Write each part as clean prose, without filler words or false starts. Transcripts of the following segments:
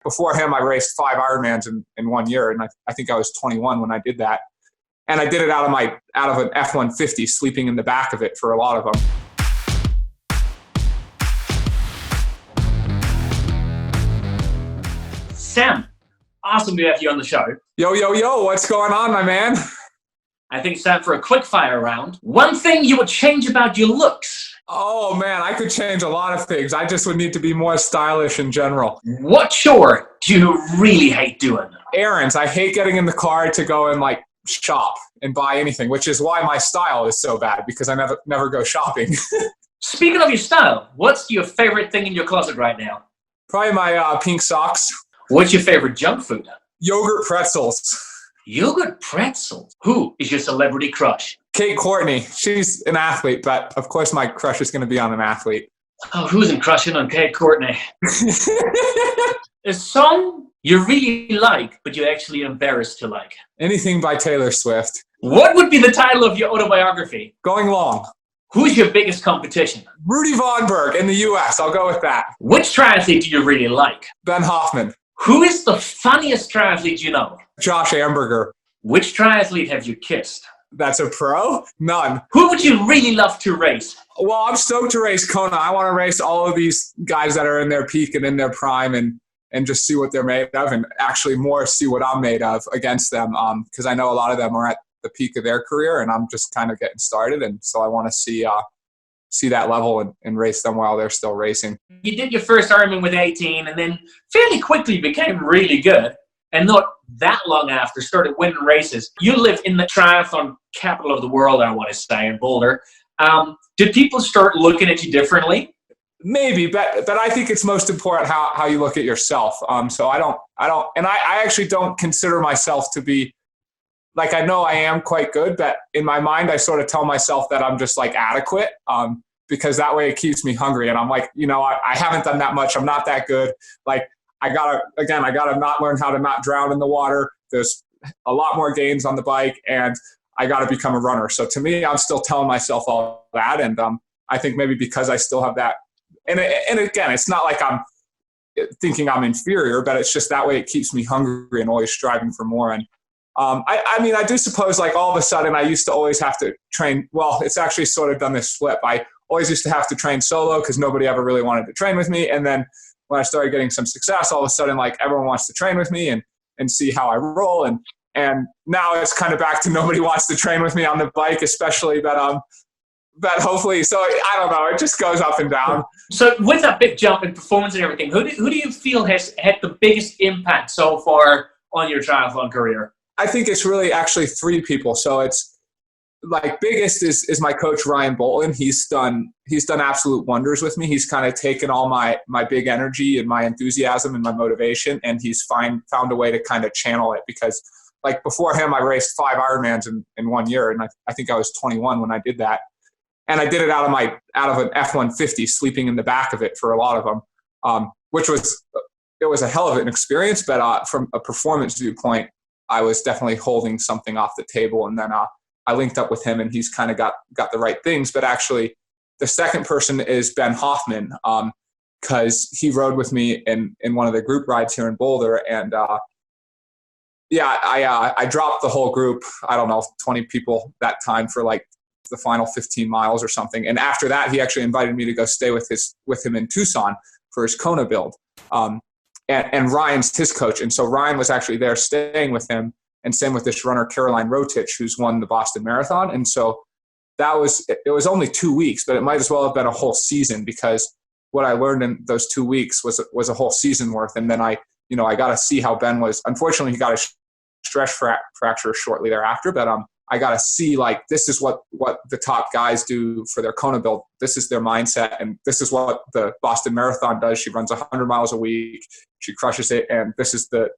Before him, I raced 5 Ironmans in 1 year, and I think I was 21 when I did that. And I did it out of an F-150, sleeping in the back of it for a lot of them. Sam, awesome to have you on the show. Yo, yo, yo, what's going on, my man? I think it's time for a quick fire round. One thing you would change about your looks. Oh, man, I could change a lot of things. I just would need to be more stylish in general. What chore do you really hate doing? Errands. I hate getting in the car to go and shop and buy anything, which is why my style is so bad, because I never go shopping. Speaking of your style, what's your favorite thing in your closet right now? Probably my pink socks. What's your favorite junk food? Yogurt pretzels. Yogurt pretzels? Who is your celebrity crush? Kate Courtney. She's an athlete, but of course my crush is going to be on an athlete. Oh, who isn't crushing on Kate Courtney? A song you really like, but you're actually embarrassed to like? Anything by Taylor Swift. What would be the title of your autobiography? Going Long. Who's your biggest competition? Rudy Von Berg in the U.S. I'll go with that. Which triathlete do you really like? Ben Hoffman. Who is the funniest triathlete you know? Josh Amberger. Which triathlete have you kissed? That's a pro? None. Who would you really love to race? Well, I'm stoked to race Kona. I want to race all of these guys that are in their peak and in their prime and just see what they're made of, and actually more see what I'm made of against them, because I know a lot of them are at the peak of their career and I'm just kind of getting started, and so I want to see that level and race them while they're still racing. You did your first Ironman with 18 and then fairly quickly became really good, and not that long after started winning races. You live in the triathlon capital of the world, I want to say, in Boulder. Did people start looking at you differently? Maybe, but I think it's most important how you look at yourself. So I actually don't consider myself to be, I know I am quite good, but in my mind, I sort of tell myself that I'm just adequate, because that way it keeps me hungry. And I'm I haven't done that much. I'm not that good. I gotta not learn how to not drown in the water. There's a lot more gains on the bike, and I gotta become a runner. So to me, I'm still telling myself all that. And I think maybe because I still have that, and again, it's not like I'm thinking I'm inferior, but it's just that way it keeps me hungry and always striving for more. And I do suppose all of a sudden I used to always have to train. Well, it's actually sort of done this flip. I always used to have to train solo because nobody ever really wanted to train with me. And then when I started getting some success, all of a sudden everyone wants to train with me and see how I roll. And now it's kind of back to nobody wants to train with me on the bike, especially, but hopefully, so I don't know, it just goes up and down. So with that big jump in performance and everything, who do you feel has had the biggest impact so far on your triathlon career? I think it's really actually 3 people. So it's biggest is my coach, Ryan Bolton. He's done absolute wonders with me. He's kind of taken all my big energy and my enthusiasm and my motivation, and he's found a way to kind of channel it, because before him, I raced 5 Ironmans in 1 year, and I think I was 21 when I did that. And I did it out of an F-150, sleeping in the back of it for a lot of them, which was a hell of an experience. But from a performance viewpoint, I was definitely holding something off the table. And then I linked up with him, and he's kind of got the right things. But actually, the second person is Ben Hoffman, because he rode with me in one of the group rides here in Boulder. And I dropped the whole group, I don't know, 20 people that time for the final 15 miles or something. And after that, he actually invited me to go stay with him in Tucson for his Kona build. And Ryan's his coach. And so Ryan was actually there staying with him, and same with this runner, Caroline Rotich, who's won the Boston Marathon. And so it was only 2 weeks, but it might as well have been a whole season, because what I learned in those 2 weeks was a whole season worth. And then I got to see how Ben was. Unfortunately, he got a stress fracture shortly thereafter, but I got to see this is what the top guys do for their Kona build. This is their mindset, and this is what the Boston Marathon does. She runs 100 miles a week. She crushes it, and this is the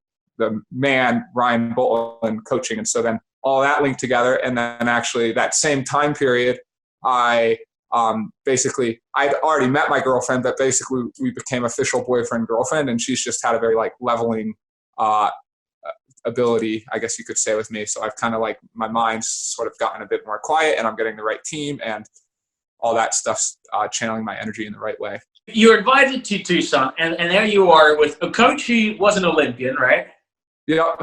man, Ryan Bolton, coaching. And so then all that linked together, and then actually that same time period, I'd already met my girlfriend, but basically we became official boyfriend-girlfriend, and she's just had a very leveling ability, I guess you could say, with me. So I've kind of my mind's sort of gotten a bit more quiet, and I'm getting the right team and all that stuff's channeling my energy in the right way. You're invited to Tucson, and there you are with a coach who was an Olympian, right? Yeah.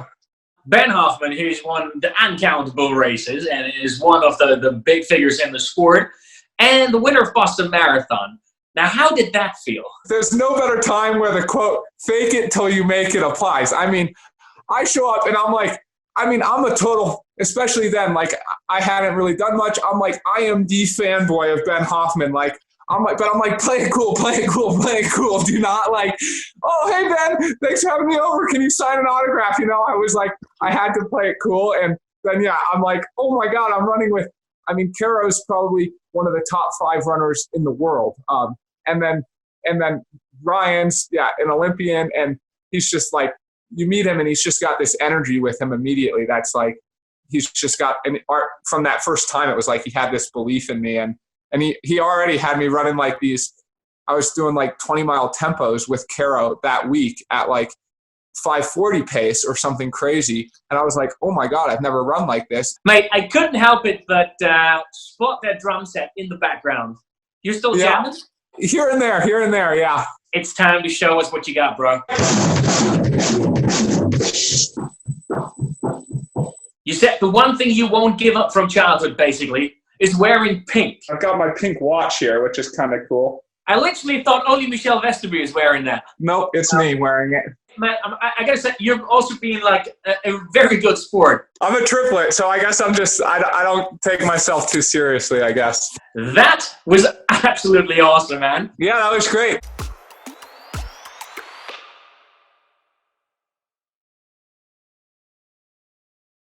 Ben Hoffman, who's won the uncountable races and is one of the big figures in the sport, and the winner of Boston Marathon. Now, how did that feel? There's no better time where the quote, fake it till you make it applies. I mean, I show up and I'm like, I'm a total, especially then, like I hadn't really done much. I'm like, I am the fanboy of Ben Hoffman. Like, I'm like, play it cool. Do not like, oh, hey, Ben, thanks for having me over. Can you sign an autograph? I was like, I had to play it cool. And then, I'm like, oh my God, I'm running with, Caro's probably one of the top 5 runners in the world. And then Ryan's, an Olympian. And he's just like, you meet him and he's just got this energy with him immediately. That's like, he's just got, and from that first time, it was like he had this belief in me. And he already had me running like these, I was doing like 20-mile tempos with Caro that week at like 5:40 pace or something crazy. And I was like, oh my God, I've never run like this. Mate, I couldn't help it but spot that drum set in the background. You're still jamming? Here and there, yeah. It's time to show us what you got, bro. You said the one thing you won't give up from childhood, basically, is wearing pink. I've got my pink watch here, which is kind of cool. I literally thought only Michelle Vesterby is wearing that. Nope, it's me wearing it. Man, I gotta say, you're also being like a very good sport. I'm a triplet, so I guess I don't take myself too seriously, I guess. That was absolutely awesome, man. Yeah, that was great.